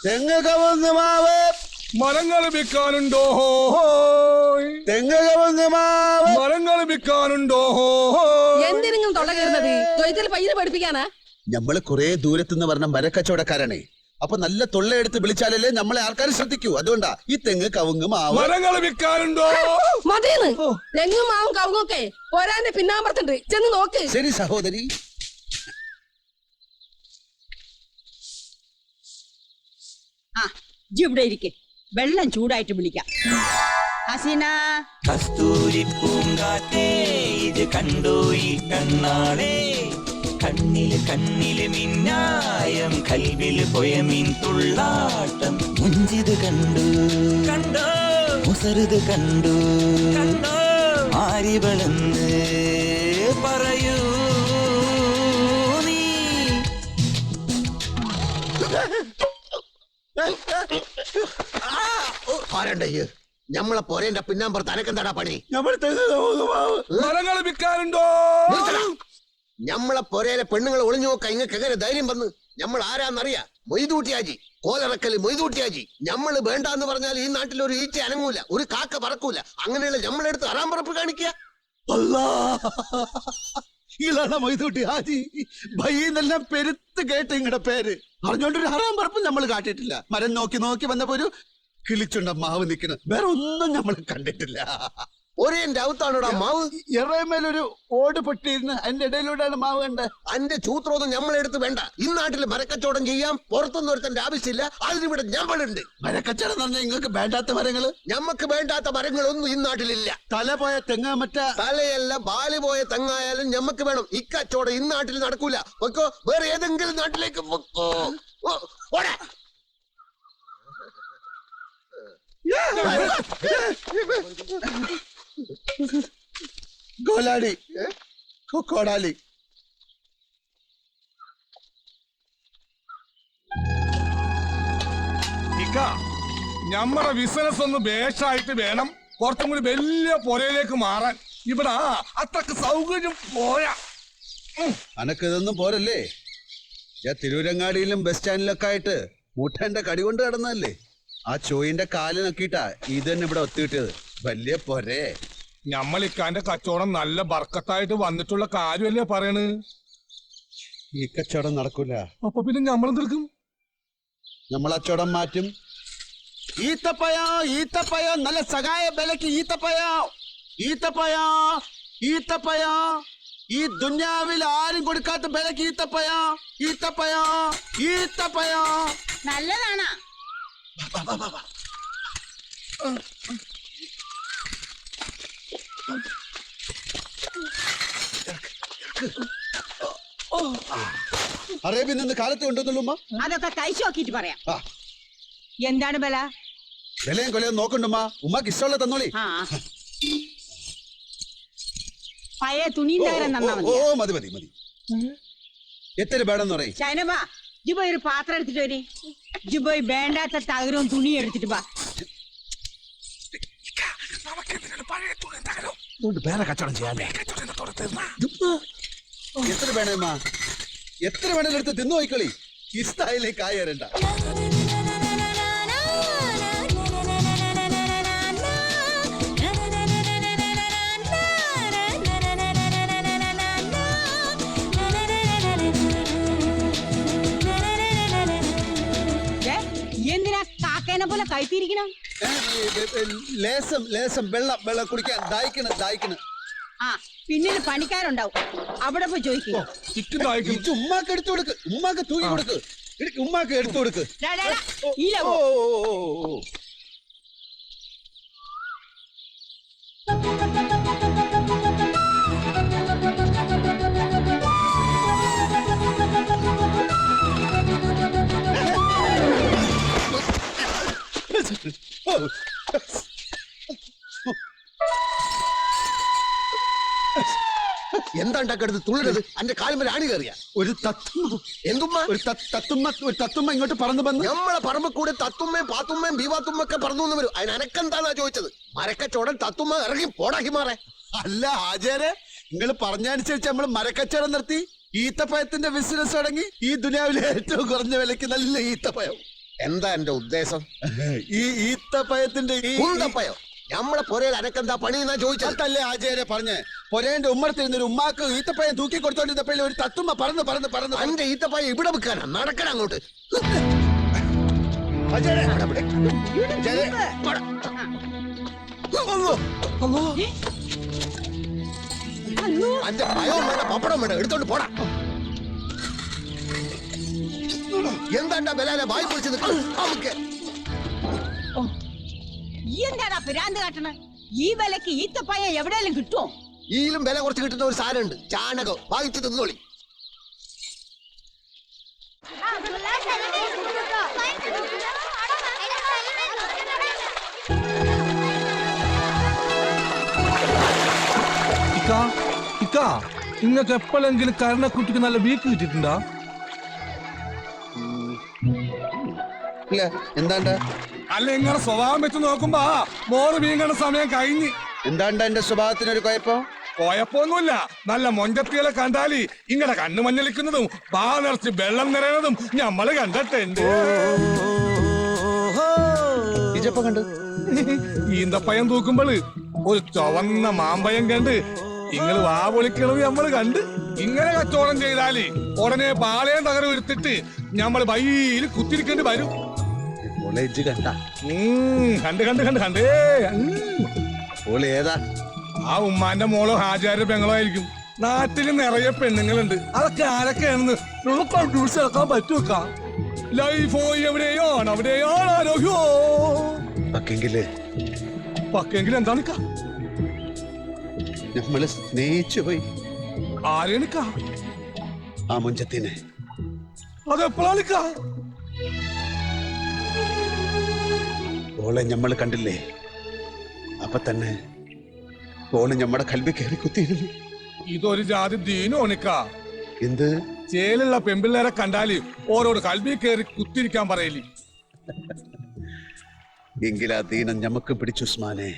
തെങ്ങ് കവുങ്ങ് മാവ് മരങ്ങൾ വിൽക്കാനുണ്ടോ? തെങ്ങ് കവുങ്ങ് മാവ് മരങ്ങൾ വിൽക്കാനുണ്ടോ? എന്തിനും തൊള്ള കയറുന്നത്? തൊയ്ത്തിൽ പയ്യനെ പഠിപ്പിക്കാനാ? നമ്മള് കുറെ ദൂരത്തുനിന്ന് പറഞ്ഞ മരക്കച്ചവടക്കാരാണേ. അപ്പൊ നല്ല തൊള്ളയെടുത്ത് വിളിച്ചാലല്ലേ നമ്മളെ ആൾക്കാർ ശ്രദ്ധിക്കൂ. അതുകൊണ്ടാ ഈ തെങ്ങ് കവുങ്ങ് മാവ്. മരങ്ങൾ വിൽക്കാനുണ്ടോ? മതിയെന്ന്. തെങ്ങും മാവും കവുങ്ങൊക്കെ പോരാന്റെ പിന്നാമ്പറത്തുണ്ട്, ചെന്ന് നോക്ക്. ശരി സഹോദരി. ആ ഇവിടെ ഇരിക്കെ, വെള്ളം ചൂടായിട്ട് വിളിക്കാം. ഹസീന, കസ്തൂരി പൂങ്കാറ്റേ ഇത് കണ്ടോ ഈ കണ്ണാളെ, കണ്ണില് കണ്ണില് മിന്നായം, കൽവില് പൊയമീൻ തുള്ളാട്ടം, മുഞ്ചിത് കണ്ടു കണ്ടോ, മുസറുത് കണ്ടു കണ്ടോ, ആരിവളെന്ന് പറയൂ നീ. ആരണ്ടയ്യ് ഞമ്മളെ പോരേന്റെ പിന്നാമ്പുറത്ത് അനക്കെന്താടാ പണി? മരങ്ങൾ വിൽക്കാനുണ്ടോ? ഞമ്മളെ പോരയിലെ പെണ്ണുങ്ങൾ ഒളിഞ്ഞു നോക്ക ഇങ്ങക്ക് എങ്ങനെ ധൈര്യം വന്ന്? ഞമ്മൾ ആരാന്നറിയാ? മൊയ്തൂട്ടിയാജി, കോലറക്കല് മൊയ്തൂട്ടിയാജി. ഞമ്മള് വേണ്ടാന്ന് പറഞ്ഞാൽ ഈ നാട്ടിൽ ഒരു ഈച്ച അനങ്ങൂല, ഒരു കാക്ക പറക്കൂല. അങ്ങനെയുള്ള ഞമ്മളെടുത്ത് അറാമ്പറപ്പ് കാണിക്കുക. ഇളാണ് മൊയ്തൂട്ടി ഹാജി. ഭയന്നെല്ലാം പെരുത്ത് കേട്ട് ഇങ്ങടെ പേര് അറിഞ്ഞോണ്ടൊരു ഹറാം പറപ്പും നമ്മൾ കാട്ടിട്ടില്ല. മരം നോക്കി നോക്കി വന്നപ്പോ ഒരു കിളിച്ചുണ്ട മാവ് നിൽക്കുന്നത്, വേറെ ഒന്നും നമ്മൾ കണ്ടിട്ടില്ല. ഒരേ ഔത്താണോടാ മാവ്? എറയമേലൊരു ഓട് പൊട്ടിയിരുന്ന് അതിന്റെ ഇടയിലൂടെയാണ് മാവ് കണ്ടത്. അന്റെ ചൂത്രോന്നും ഞമ്മളെടുത്ത് വേണ്ട. ഈ നാട്ടിൽ മരക്കച്ചവടം ചെയ്യാം, പുറത്തൊന്നും ഒരുത്തന്റെ ആവശ്യമില്ല. അതിനിവിടെ ഞമ്മളുണ്ട്. മരക്കച്ചവടം എന്ന് പറഞ്ഞാൽ നിങ്ങൾക്ക് വേണ്ടാത്ത മരങ്ങള്? ഞമ്മക്ക് വേണ്ടാത്ത മരങ്ങളൊന്നും ഈ നാട്ടിലില്ല. തല പോയ തെങ്ങാമറ്റ തലയല്ല, ബാല് പോയ തെങ്ങായാലും ഞമ്മക്ക് വേണം. ഈ കച്ചവടം ഈ നാട്ടിൽ നടക്കൂല. പൊക്കോ, വേറെ ഏതെങ്കിലും നാട്ടിലേക്ക് പൊക്കോ. ഓടാ. ഗോലാടി കോടാലി. ഞമ്മടെ ബിസിനസ് ഒന്ന് ബേഷായിട്ട് വേണം കുറച്ചും കൂടി വലിയ പുരയിലേക്ക് മാറാൻ. ഇവിടെ അത്രക്ക് സൗകര്യം പോരാ. അനക്ക് ഇതൊന്നും പോരല്ലേ? ഞാൻ തിരൂരങ്ങാടിയിലും ബസ് സ്റ്റാൻഡിലൊക്കെ ആയിട്ട് മുട്ടന്റെ കടി കൊണ്ട് കിടന്നല്ലേ. ആ ചോയിന്റെ കാല് നോക്കിയിട്ടാ ഇത് തന്നെ ഇവിടെ ഒത്തുകിട്ടിയത്. വലിയ പോരേ. ഞമ്മളിക്കാന്റെ കച്ചവടം നല്ല ബർക്കത്തായിട്ട് വന്നിട്ടുള്ള കാര്യമല്ലേ പറയണ്. ഈ കച്ചവടം നടക്കൂല. അപ്പൊ പിന്നെ ഞമ്മളെന്തെടുക്കും? നമ്മൾ അച്ചവടം മാറ്റും. ഈത്തപ്പഴോ ഈത്തപ്പഴോ, നല്ല സഹായ വിലക്ക് ഈത്തപ്പഴോ ഈത്തപ്പഴോ ഈത്തപ്പഴോ. ഈ ദുന്യാവിൽ ആരും കൊടുക്കാത്ത വിലക്ക് ഈത്തപ്പഴോ ഈത്തപ്പഴോ ഈത്തപ്പഴോ. നല്ലതാണാ? അറേബ്യയിൽ നിന്ന് കാലത്ത് കൊണ്ടുവന്നുള്ളൂ. അതൊക്കെ കഴിച്ചു നോക്കിട്ട് പറയാം. ആ, എന്താണ് ബല? വിലയും കൊലയും നോക്കണ്ടുമ്മ. ഉമ്മക്ക് ഇഷ്ടമുള്ള തന്നോളി. ആ പഴയ തുണിയും തകരം നന്നാ ഓ മതി മതി മതി. എത്ര വേണമെന്ന് പറയും. ഷൈനബാ, ജിബോയ് ഒരു പാത്രം എടുത്തിട്ട് വരെ. ജിബോയ് വേണ്ടാത്ത തകരവും തുണിയും എടുത്തിട്ട് വാ. വേറെ കച്ചവടം ചെയ്യാൻ എത്ര വേണേമ്മ? എത്ര വേണേലും എടുത്ത് തിന്നു പോയിക്കളി. ഈ സ്ഥായിലേക്ക് ആയേരണ്ട. എന്തിനാ കാക്കേനെ പോലെ കഴിത്തിരിക്കണം? ലേസം ലേസം വെള്ളം വെള്ളം കുടിക്കാൻ ദാഹിക്കണ്. ആ പിന്നിൽ പണിക്കാരുണ്ടാവും, അവിടെ പോയി ചോദിക്കും. ഉമ്മാക്ക് എടുത്തു കൊടുക്ക്. ഉമ്മാക്ക് തൂക്കി കൊടുക്ക്. ഉമ്മാക്ക് എടുത്തു കൊടുക്ക്. എന്താണ്ടാക്കടുത്ത് തുള്ളരുത്. അന്റെ കാലുമേൽ ആണി കയറിയ ഒരു തത്തുമ്മ. എന്തുമ്മ? ഒരു തത്തുമ്മ ഇങ്ങോട്ട് പറന്നു വന്നു. നമ്മളെ പറമ്പ് കൂടെ തത്തുമ്മയും പാത്തുമ്മയും ബീവാത്തുമ്മൊക്കെ പറന്നു വന്ന് വരും. അതിന് അനക്കെന്താന്നാ ചോദിച്ചത്? മരക്കച്ചോടൻ തത്തുമ്മ ഇറങ്ങി പോടാക്കി മാറേ. അല്ല ആചാരെ, നിങ്ങൾ പറഞ്ഞനുസരിച്ച് നമ്മൾ മരക്കച്ചവടം നിർത്തി ഈത്തപ്പഴത്തിന്റെ ബിസിനസ് തുടങ്ങി. ഈ ദുനിയാവിലെ ഏറ്റവും കുറഞ്ഞ വിലക്ക് നല്ല ഈത്തപ്പഴം. എന്താ എന്റെ ഉദ്ദേശം? ഈ ഈത്തപ്പഴത്തിന്റെ ഈ കുന്തപ്പയോ? നമ്മളെ പൊരയിൽ അനക്കെന്താ പണി എന്നാ ചോദിച്ചത്. അതല്ലേ ആചാര്യ പറഞ്ഞേ, പൊരേന്റെ ഉമ്മറത്തിരുന്നൊരു ഉമ്മാക്ക് ഈത്തപ്പഴം തൂക്കി കൊടുത്തോണ്ടിരുന്നപ്പോഴും ഒരു തത്തുമ്മ പറന്ന് പറന്ന് പറന്ന് അന്റെ ഈത്തപ്പഴം ഇവിടെ വെക്കാനാ? നടക്കണ അങ്ങോട്ട്. ആചാര്യ, അവിടെ, അവിടെ. ആചാര്യ, പോടാ. അന്റെ പയവും വേണ്ട പപ്പടം വേണ്ട, എടുത്തോണ്ട് പോടാ. എന്താ ബലാലെ വായി പൊളിച്ച് നിൽക്കുന്നത്? ഈ എന്താടാ പിരാന്ത് കാട്ടണ? ഈ വിലക്ക് ഈത്തപ്പഴം എവിടെയെങ്കിലും കിട്ടുമോ? ഈയിലും വില കുറച്ച് കിട്ടുന്ന ഒരു സാധനം ഉണ്ട്, ചാണകം. വാങ്ങിച്ചു തിന്നോളി. നിങ്ങൾക്ക് എപ്പോഴെങ്കിലും കരണക്കുട്ടിക്ക് നല്ല വീക്ക് കിട്ടിയിട്ടുണ്ടോ? ഇല്ല. എന്താണ്ടാ അല്ല, ഇങ്ങനെ സ്വഭാവം വെച്ച് നോക്കുമ്പോ മോറ് വീങ്ങണ സമയം കഴിഞ്ഞ്. എന്താണ്ടാ എന്റെ സ്വഭാവത്തിനൊരു കുഴപ്പം? കുഴപ്പമൊന്നുമില്ല. നല്ല മൊഞ്ചത്തികളെ കണ്ടാല് ഇങ്ങനെ കണ്ണു മഞ്ഞളിക്കുന്നതും പാ നിറച്ച് വെള്ളം നിറയുന്നതും ഞമ്മള് കണ്ടിട്ടുണ്ട്. ഇജപ്പ കണ്ടു ഈന്തപ്പയം തൂക്കുമ്പോള് ഒരു ചുവന്ന മാമ്പയം കണ്ട് ഇങ്ങള് വാ പൊളിക്കണത് ഞമ്മള് കണ്ട്. ഇങ്ങനെ കച്ചവടം ചെയ്താല് ഉടനെ പാളയം തകരം എടുത്തിട്ട് ഞമ്മള് ബൈയിൽ കുത്തിരിക്കേണ്ടി വരും. കോളേജ് കണ്ട കണ്ട് കണ്ട് കണ്ട് കണ്ടേ. ഓള് ഏതാ? ആ ഉമ്മാന്റെ മോളോ ഹാജാരുടെ പെങ്ങളോ ആയിരിക്കും. നാട്ടില് നിറയെ പെണ്ണുങ്ങളുണ്ട്. അതൊക്കെ ആരൊക്കെയാണെന്ന് എടുക്കാൻ പറ്റുക. ലൈഫോ എവിടെയാണ് അവിടെയാണ് ആരോഗ്യോ. പക്കെങ്കിലും എന്താണ് നമ്മള് സ്നേഹിച്ചു പോയി. ആരെണിക്ക? ആ മുഞ്ചത്തിനെ. അതെപ്പോഴാണിക്ക? ഓളെ ഞമ്മള് കണ്ടില്ലേ? അപ്പൊ തന്നെ ഓള് ഞമ്മടെ കൽവി കയറി കുത്തിയിരുന്നു. ഇതൊരു ജാതി ദീനോണിക്ക. എന്ത്? ചേലുള്ള പെമ്പിള്ളേരെ കണ്ടാല് ഓരോട് കൽവി കയറി കുത്തിരിക്കാൻ പറയല്. എങ്കിലാ ദീനം ഞമ്മക്ക് പിടിച്ചു ഉസ്മാനെ.